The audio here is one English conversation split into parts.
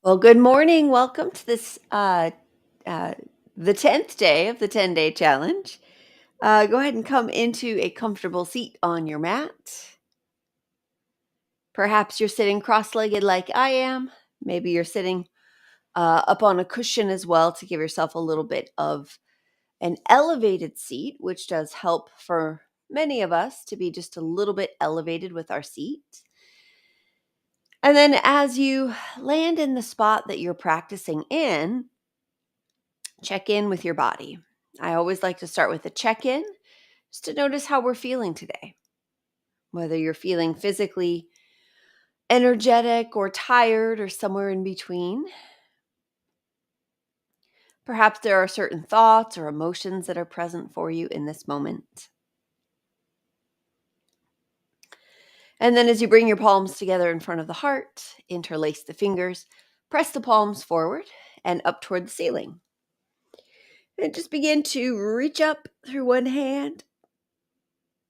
Well, good morning. Welcome to this, uh, the 10th day of the 10-day challenge. Go ahead and come into a comfortable seat on your mat. Perhaps you're sitting cross legged like I am. Maybe you're sitting up on a cushion as well to give yourself a little bit of an elevated seat, which does help for many of us to be just a little bit elevated with our seat. And then as you land in the spot that you're practicing in, check in with your body. I always like to start with a check in just to notice how we're feeling today. Whether you're feeling physically energetic or tired or somewhere in between. Perhaps there are certain thoughts or emotions that are present for you in this moment. And then as you bring your palms together in front of the heart, interlace the fingers, press the palms forward and up toward the ceiling. And just begin to reach up through one hand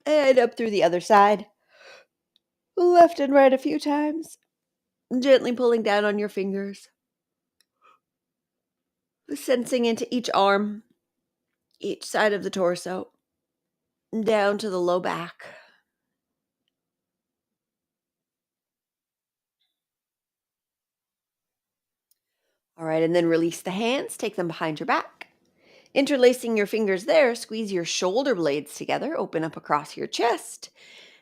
and up through the other side, left and right a few times. Gently pulling down on your fingers, sensing into each arm, each side of the torso, down to the low back. All right, and then release the hands, take them behind your back. Interlacing your fingers there, squeeze your shoulder blades together, open up across your chest,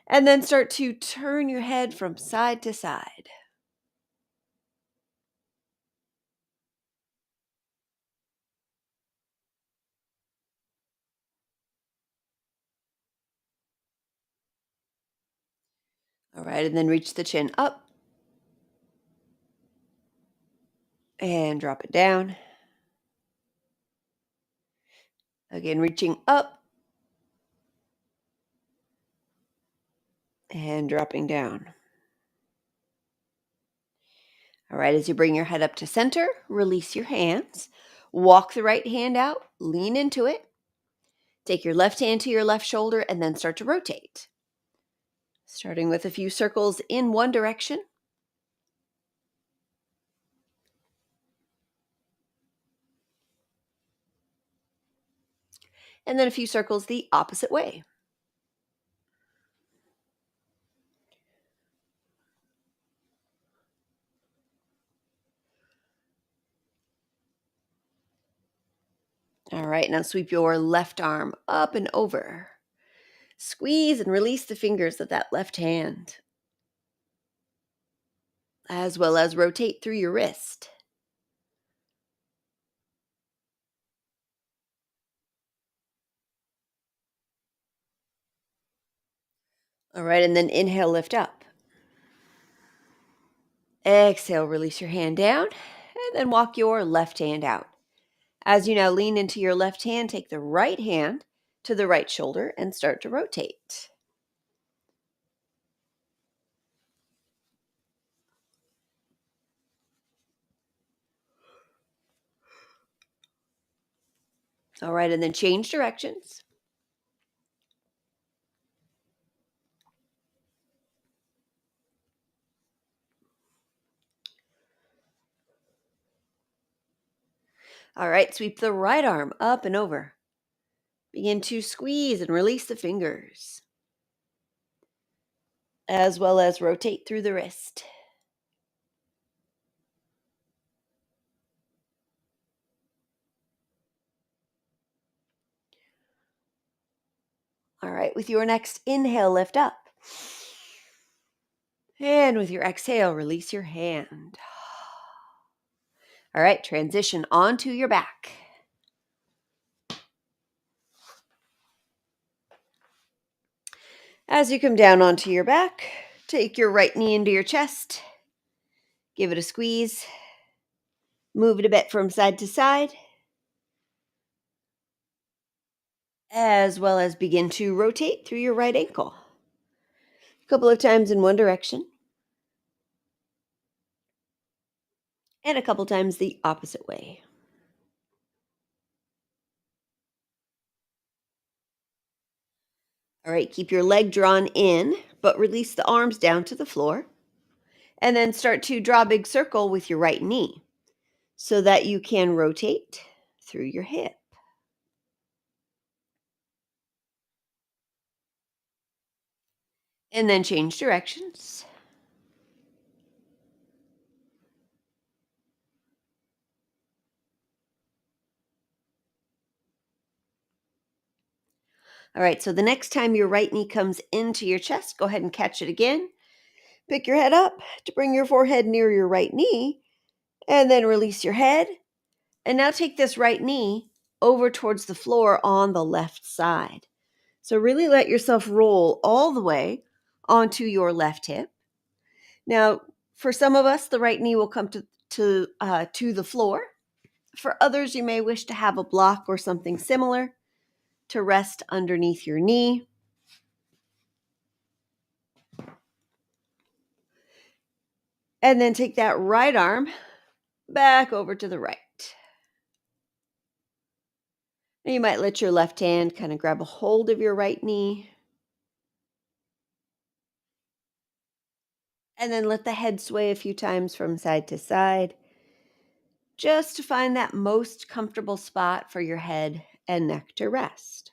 and then start to turn your head from side to side. All right, and then reach the chin up and drop it down. Again, reaching up and dropping down. All right, as you bring your head up to center, release your hands. Walk the right hand out, lean into it. Take your left hand to your left shoulder and then start to rotate. Starting with a few circles in one direction, and then a few circles the opposite way. All right, now sweep your left arm up and over. Squeeze and release the fingers of that left hand, as well as rotate through your wrist. All right, and then inhale, lift up. Exhale, release your hand down, and then walk your left hand out. As you now lean into your left hand, take the right hand to the right shoulder and start to rotate. All right, and then change directions. All right, sweep the right arm up and over. Begin to squeeze and release the fingers, as well as rotate through the wrist. All right, with your next inhale, lift up. And with your exhale, release your hand. All right, transition onto your back. As you come down onto your back, take your right knee into your chest. Give it a squeeze. Move it a bit from side to side, as well as begin to rotate through your right ankle. A couple of times in one direction, and a couple times the opposite way. All right, keep your leg drawn in, but release the arms down to the floor. And then start to draw a big circle with your right knee. so that you can rotate through your hip. And then change directions. All right, so the next time your right knee comes into your chest, go ahead and catch it again. Pick your head up to bring your forehead near your right knee, and then release your head. And now take this right knee over towards the floor on the left side. So really let yourself roll all the way onto your left hip. Now, for some of us, the right knee will come to the floor. For others, you may wish to have a block or something similar to rest underneath your knee. And then take that right arm back over to the right. Now you might let your left hand kind of grab a hold of your right knee. And then let the head sway a few times from side to side, just to find that most comfortable spot for your head and neck to rest.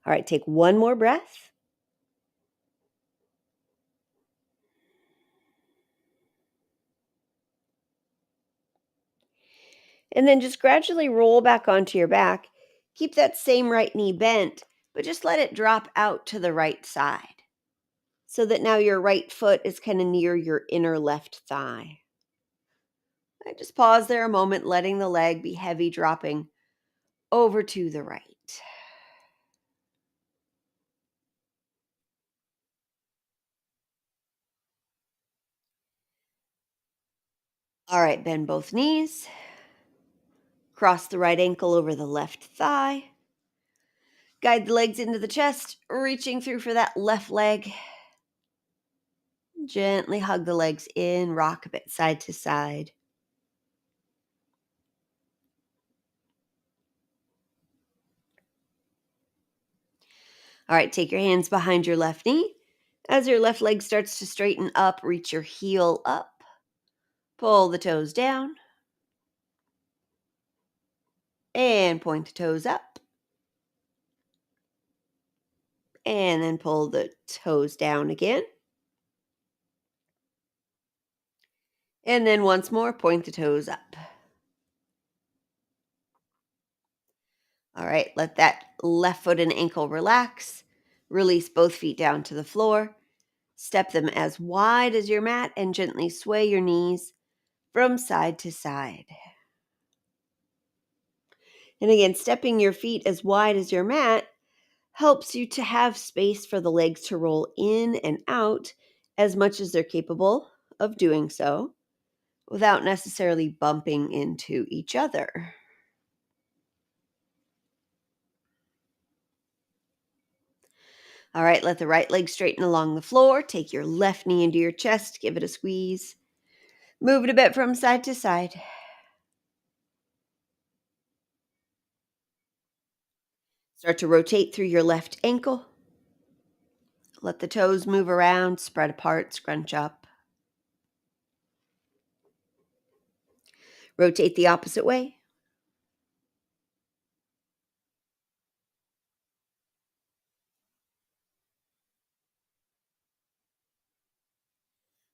All right, take one more breath. And then just gradually roll back onto your back. Keep that same right knee bent, but just let it drop out to the right side so that now your right foot is kind of near your inner left thigh. And just pause there a moment, letting the leg be heavy, dropping over to the right. All right, bend both knees. Cross the right ankle over the left thigh. Guide the legs into the chest, reaching through for that left leg. Gently hug the legs in, rock a bit side to side. All right, take your hands behind your left knee. As your left leg starts to straighten up, reach your heel up. Pull the toes down. And point the toes up. And then pull the toes down again. And then once more, point the toes up. All right, let that left foot and ankle relax. Release both feet down to the floor. Step them as wide as your mat and gently sway your knees from side to side. And again, stepping your feet as wide as your mat helps you to have space for the legs to roll in and out as much as they're capable of doing so without necessarily bumping into each other. All right, let the right leg straighten along the floor. Take your left knee into your chest, give it a squeeze. Move it a bit from side to side. Start to rotate through your left ankle. Let the toes move around, spread apart, scrunch up. Rotate the opposite way.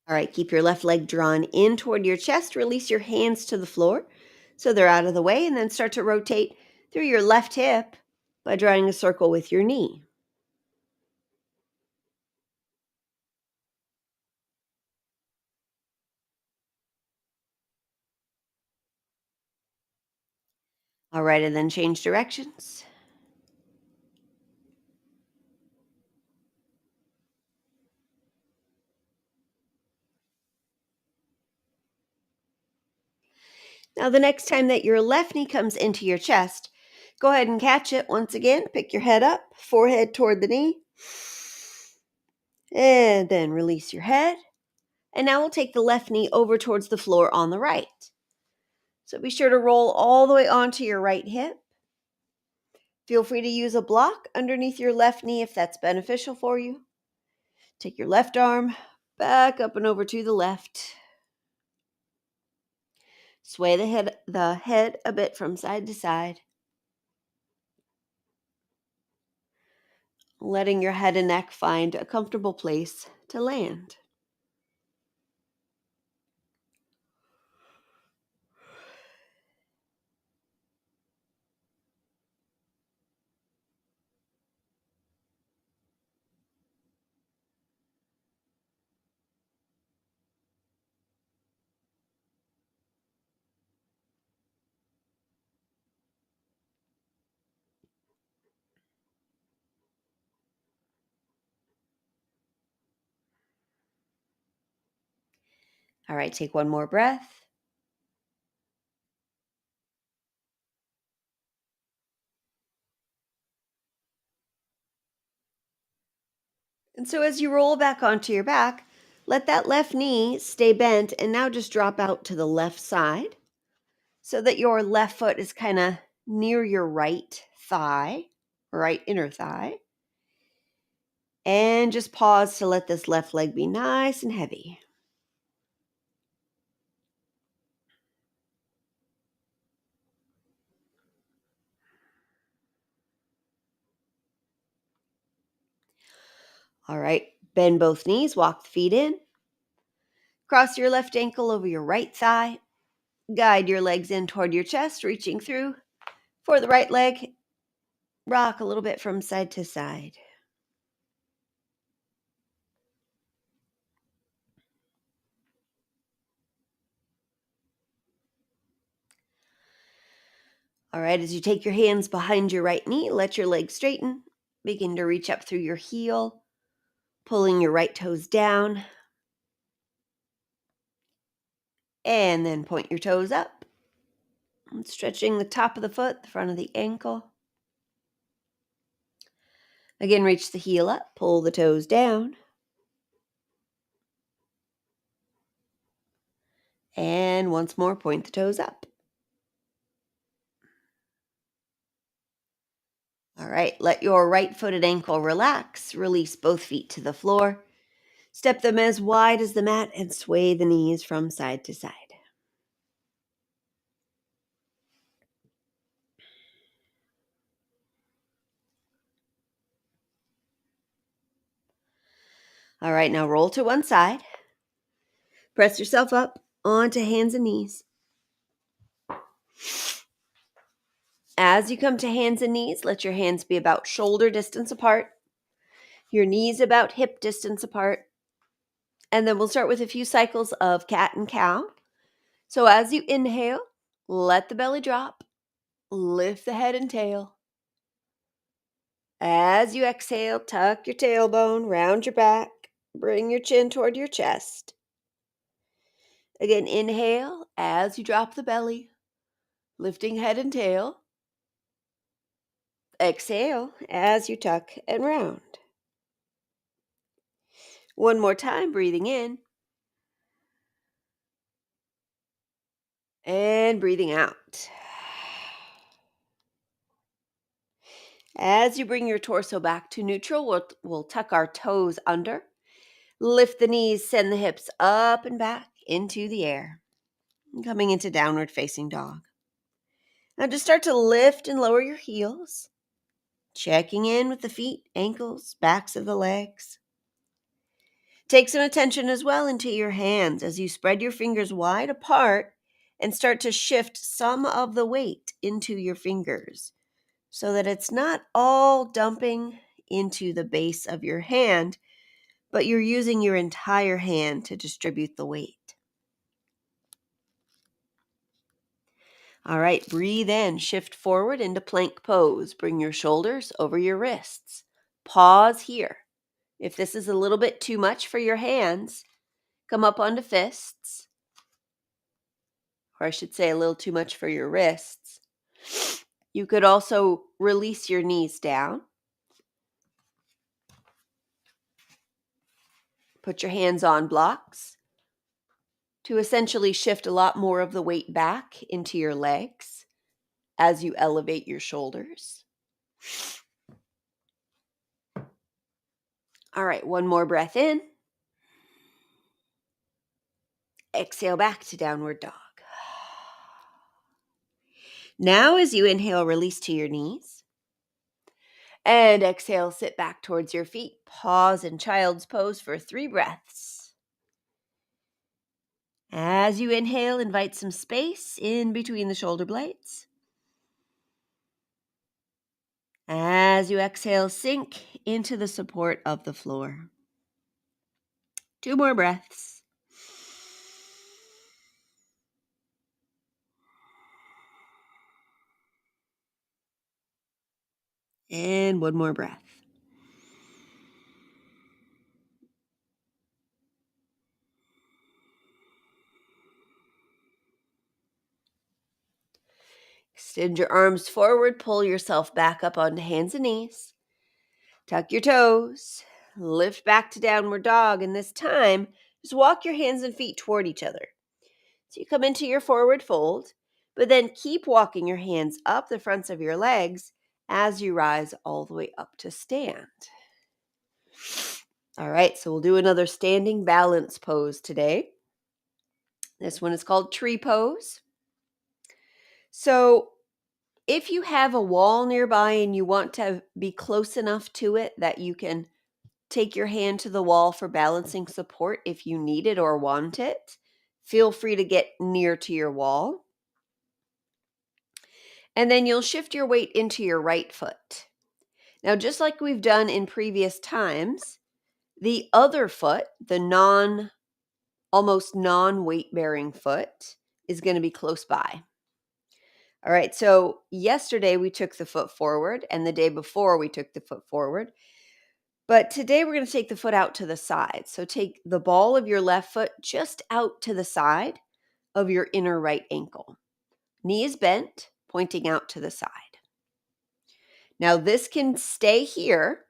All right, keep your left leg drawn in toward your chest. Release your hands to the floor so they're out of the way, and then start to rotate through your left hip by drawing a circle with your knee. All right, and then change directions. Now, the next time that your left knee comes into your chest, go ahead and catch it once again. Pick your head up, forehead toward the knee. And then release your head. And now we'll take the left knee over towards the floor on the right. So be sure to roll all the way onto your right hip. Feel free to use a block underneath your left knee if that's beneficial for you. Take your left arm back up and over to the left. Sway the head a bit from side to side. Letting your head and neck find a comfortable place to land. All right, take one more breath. And so as you roll back onto your back, let that left knee stay bent and now just drop out to the left side so that your left foot is kind of near your right thigh, right inner thigh. And just pause to let this left leg be nice and heavy. All right, bend both knees, walk the feet in. Cross your left ankle over your right thigh. Guide your legs in toward your chest, reaching through for the right leg. Rock a little bit from side to side. All right, as you take your hands behind your right knee, let your legs straighten. Begin to reach up through your heel, pulling your right toes down. And then point your toes up. And stretching the top of the foot, the front of the ankle. Again, reach the heel up, pull the toes down. And once more, point the toes up. All right, let your right-footed ankle relax. Release both feet to the floor. Step them as wide as the mat and sway the knees from side to side. All right, now roll to one side. Press yourself up onto hands and knees. As you come to hands and knees, let your hands be about shoulder distance apart, your knees about hip distance apart. And then we'll start with a few cycles of cat and cow. So as you inhale, let the belly drop, lift the head and tail. As you exhale, tuck your tailbone, round your back, bring your chin toward your chest. Again, inhale as you drop the belly, lifting head and tail. Exhale as you tuck and round. One more time, breathing in and breathing out. As you bring your torso back to neutral, we'll tuck our toes under. Lift the knees, send the hips up and back into the air. Coming into downward facing dog. Now just start to lift and lower your heels. Checking in with the feet, ankles, backs of the legs. Take some attention as well into your hands as you spread your fingers wide apart and start to shift some of the weight into your fingers so that it's not all dumping into the base of your hand, but you're using your entire hand to distribute the weight. All right, breathe in, shift forward into plank pose. Bring your shoulders over your wrists. Pause here. If this is a little bit too much for your hands, come up onto fists or I should say a little too much for your wrists. You could also release your knees down. Put your hands on blocks to essentially shift a lot more of the weight back into your legs as you elevate your shoulders. All right, one more breath in. Exhale back to downward dog. Now, as you inhale, release to your knees. And exhale, sit back towards your feet. Pause in child's pose for 3 breaths. As you inhale, invite some space in between the shoulder blades. As you exhale, sink into the support of the floor. 2 more breaths. And 1 more breath. Extend your arms forward, pull yourself back up onto hands and knees. Tuck your toes, lift back to downward dog, and this time, just walk your hands and feet toward each other. So you come into your forward fold, but then keep walking your hands up the fronts of your legs as you rise all the way up to stand. All right, so we'll do another standing balance pose today. This one is called tree pose. So if you have a wall nearby and you want to be close enough to it that you can take your hand to the wall for balancing support if you need it or want it, feel free to get near to your wall. And then you'll shift your weight into your right foot. Now, just like we've done in previous times, the other foot, the almost non-weight bearing foot, is going to be close by. All right, so yesterday we took the foot forward, and the day before we took the foot forward. But today we're going to take the foot out to the side. So take the ball of your left foot just out to the side of your inner right ankle. Knee is bent, pointing out to the side. Now this can stay here,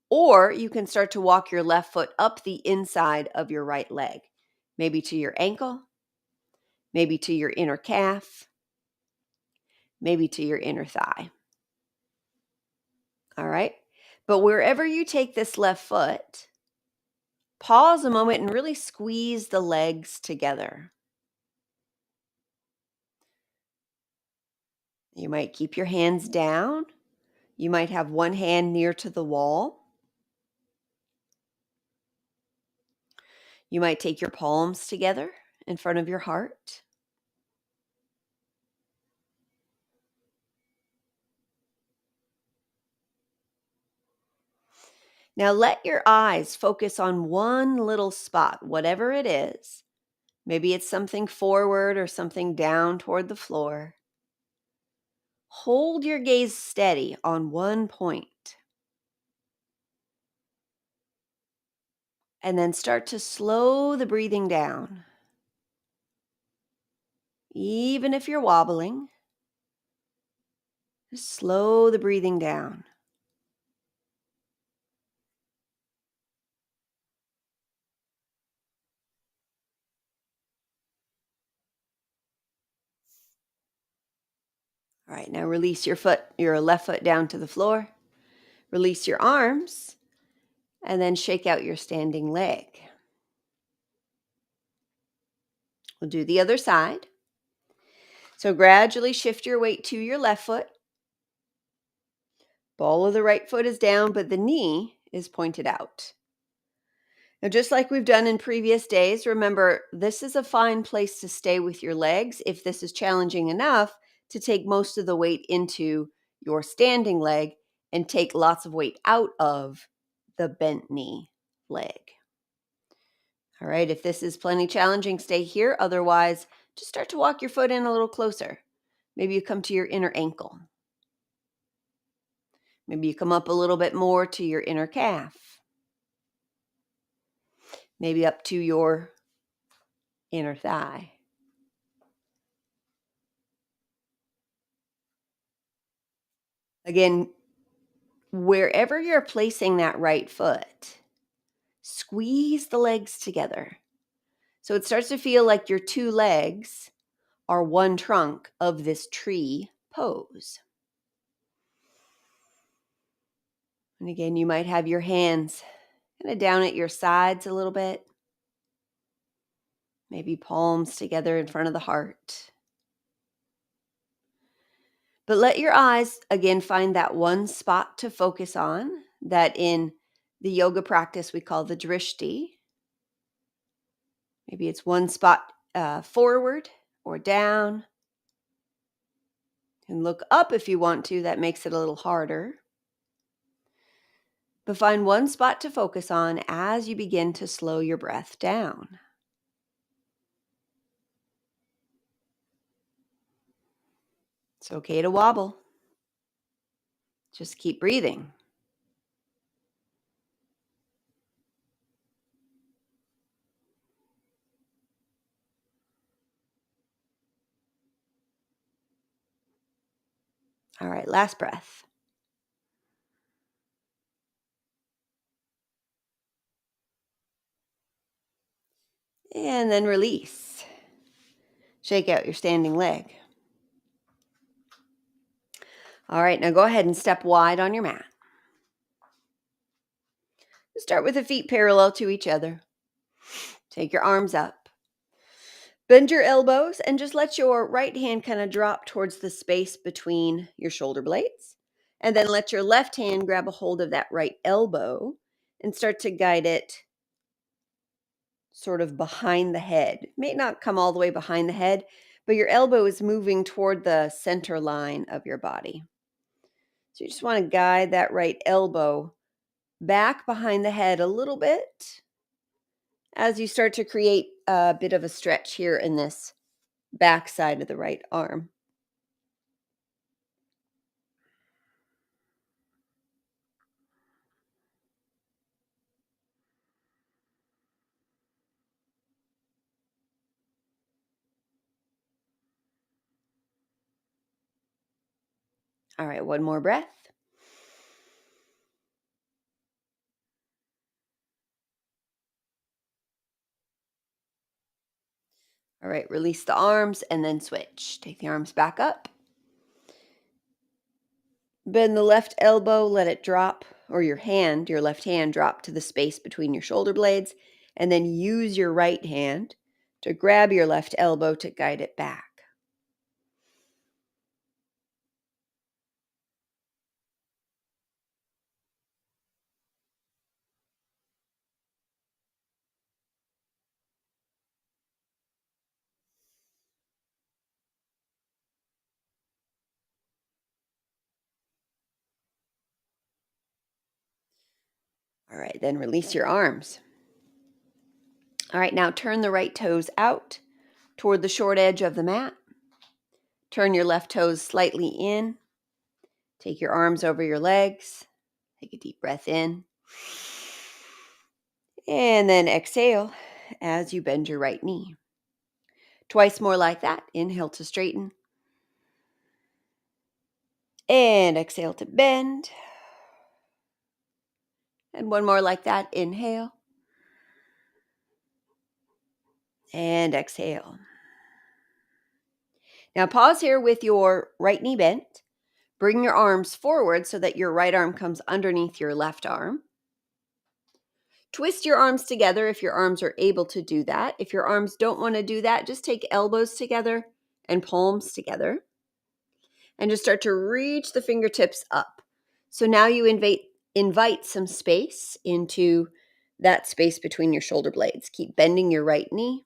or you can start to walk your left foot up the inside of your right leg, maybe to your ankle, maybe to your inner calf, maybe to your inner thigh. All right. But wherever you take this left foot, pause a moment and really squeeze the legs together. You might keep your hands down. You might have one hand near to the wall. You might take your palms together in front of your heart. Now let your eyes focus on one little spot, whatever it is. Maybe it's something forward or something down toward the floor. Hold your gaze steady on one point. And then start to slow the breathing down. Even if you're wobbling, just slow the breathing down. All right, now release your left foot down to the floor. Release your arms, and then shake out your standing leg. We'll do the other side. So gradually shift your weight to your left foot. Ball of the right foot is down, but the knee is pointed out. Now, just like we've done in previous days, remember, this is a fine place to stay with your legs if this is challenging enough to take most of the weight into your standing leg and take lots of weight out of the bent knee leg. All right, if this is plenty challenging, stay here. Otherwise, just start to walk your foot in a little closer. Maybe you come to your inner ankle. Maybe you come up a little bit more to your inner calf. Maybe up to your inner thigh. Again, wherever you're placing that right foot, squeeze the legs together. So it starts to feel like your two legs are one trunk of this tree pose. And again, you might have your hands kind of down at your sides a little bit, maybe palms together in front of the heart. But let your eyes again find that one spot to focus on that in the yoga practice we call the drishti. Maybe it's one spot forward or down. And look up if you want to, that makes it a little harder. But find one spot to focus on as you begin to slow your breath down. It's okay to wobble. Just keep breathing. All right, last breath. And then release. Shake out your standing leg. All right, now go ahead and step wide on your mat. Start with the feet parallel to each other. Take your arms up. Bend your elbows and just let your right hand kind of drop towards the space between your shoulder blades. And then let your left hand grab a hold of that right elbow and start to guide it sort of behind the head. It may not come all the way behind the head, but your elbow is moving toward the center line of your body. So you just want to guide that right elbow back behind the head a little bit as you start to create a bit of a stretch here in this back side of the right arm. All right, one more breath. All right, release the arms and then switch. Take the arms back up. Bend the left elbow, let it drop, or your left hand drop to the space between your shoulder blades, and then use your right hand to grab your left elbow to guide it back. All right, then release your arms. All right, now turn the right toes out toward the short edge of the mat. Turn your left toes slightly in. Take your arms over your legs. Take a deep breath in. And then exhale as you bend your right knee. Twice more like that. Inhale to straighten. And exhale to bend. And one more like that. Inhale. And exhale. Now pause here with your right knee bent. Bring your arms forward so that your right arm comes underneath your left arm. Twist your arms together if your arms are able to do that. If your arms don't want to do that, just take elbows together and palms together. And just start to reach the fingertips up. So now you invite some space into that space between your shoulder blades. Keep bending your right knee.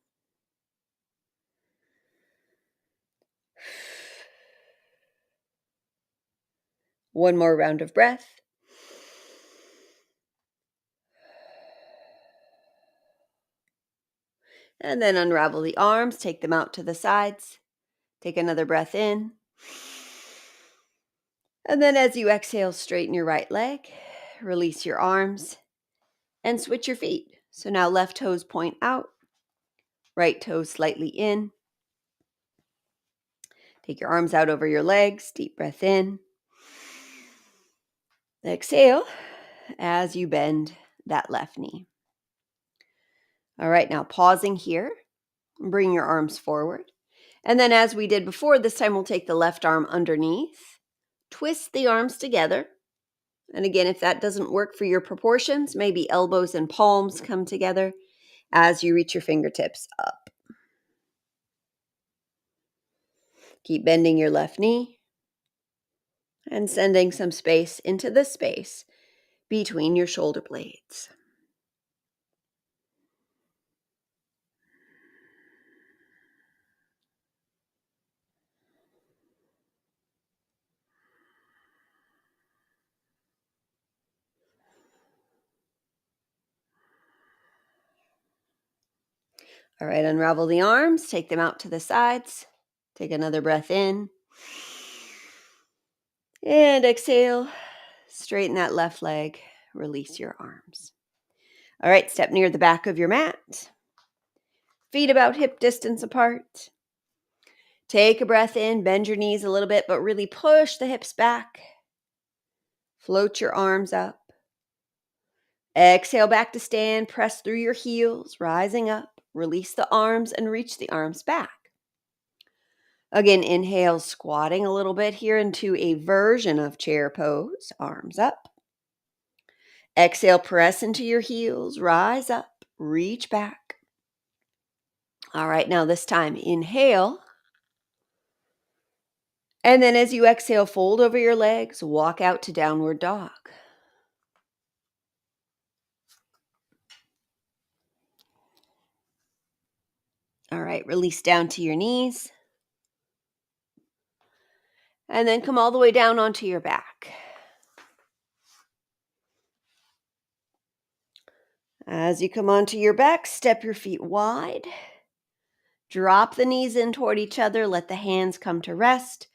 One more round of breath. And then unravel the arms, take them out to the sides. Take another breath in. And then as you exhale, straighten your right leg, release your arms, and switch your feet. So now left toes point out, right toes slightly in. Take your arms out over your legs, deep breath in. Exhale as you bend that left knee. All right, now pausing here, bring your arms forward. And then, as we did before, this time we'll take the left arm underneath, twist the arms together. And again, if that doesn't work for your proportions, maybe elbows and palms come together as you reach your fingertips up. Keep bending your left knee and sending some space into the space between your shoulder blades. All right, unravel the arms, take them out to the sides. Take another breath in. And exhale, straighten that left leg, release your arms. All right, step near the back of your mat. Feet about hip distance apart. Take a breath in, bend your knees a little bit, but really push the hips back. Float your arms up. Exhale back to stand, press through your heels, rising up. Release the arms and reach the arms back. Again, inhale, squatting a little bit here into a version of chair pose, arms up. Exhale, press into your heels, rise up, reach back. All right, now this time, inhale. And then as you exhale, fold over your legs, walk out to downward dog. All right, release down to your knees. And then come all the way down onto your back. As you come onto your back, step your feet wide. Drop the knees in toward each other. Let the hands come to rest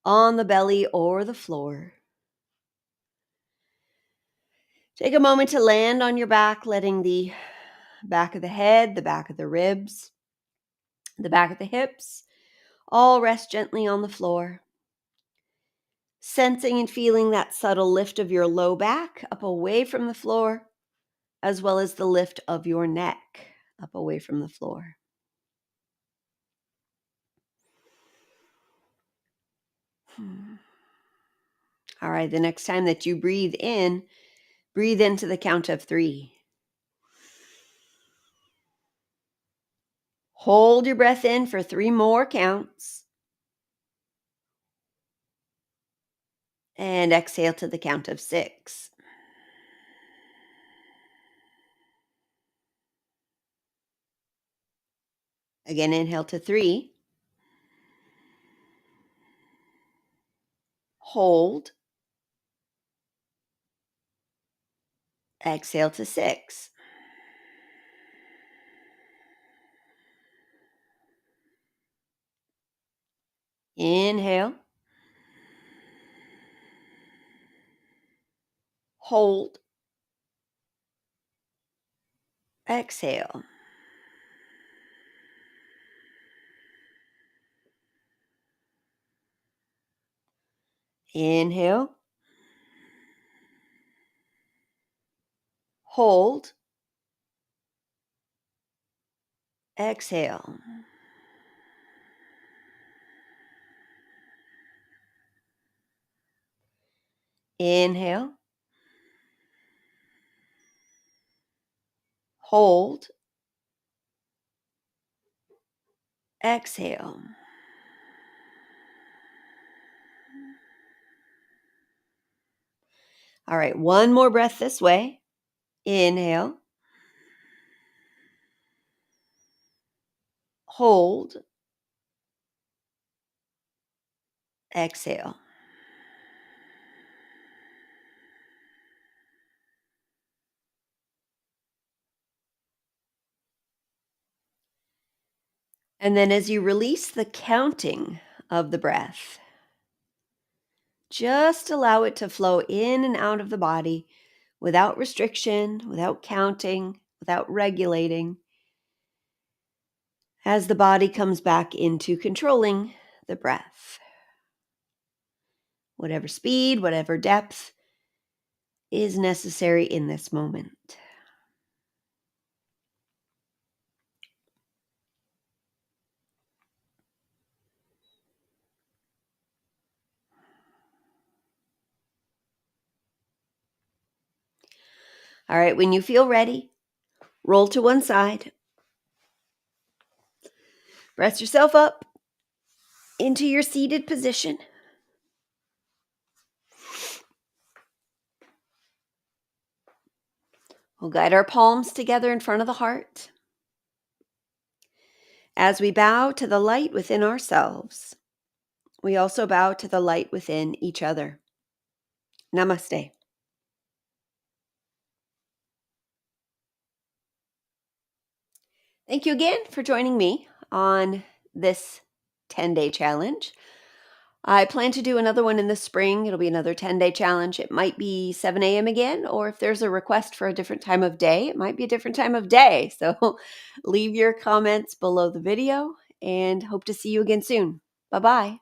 on the belly or the floor. Take a moment to land on your back, letting the back of the head, the back of the ribs, the back of the hips all rest gently on the floor. Sensing and feeling that subtle lift of your low back up away from the floor, as well as the lift of your neck up away from the floor. All right, the next time that you breathe into the count of 3. Hold your breath in for 3 more counts. And exhale to the count of 6. Again, inhale to 3. Hold. Exhale to 6. Inhale. Hold. Exhale. Inhale. Hold. Exhale. Inhale. Hold. Exhale. All right, one more breath this way. Inhale. Hold. Exhale. And then as you release the counting of the breath, just allow it to flow in and out of the body without restriction, without counting, without regulating, as the body comes back into controlling the breath. Whatever speed, whatever depth, is necessary in this moment. All right, when you feel ready, roll to one side, press yourself up into your seated position. We'll guide our palms together in front of the heart as we bow to the light within ourselves. We also bow to the light within each other. Namaste. Thank you again for joining me on this 10-day challenge. I plan to do another one in the spring. It'll be another 10-day challenge. It might be 7 a.m. again, or if there's a request for a different time of day, it might be a different time of day. So leave your comments below the video and hope to see you again soon. Bye-bye.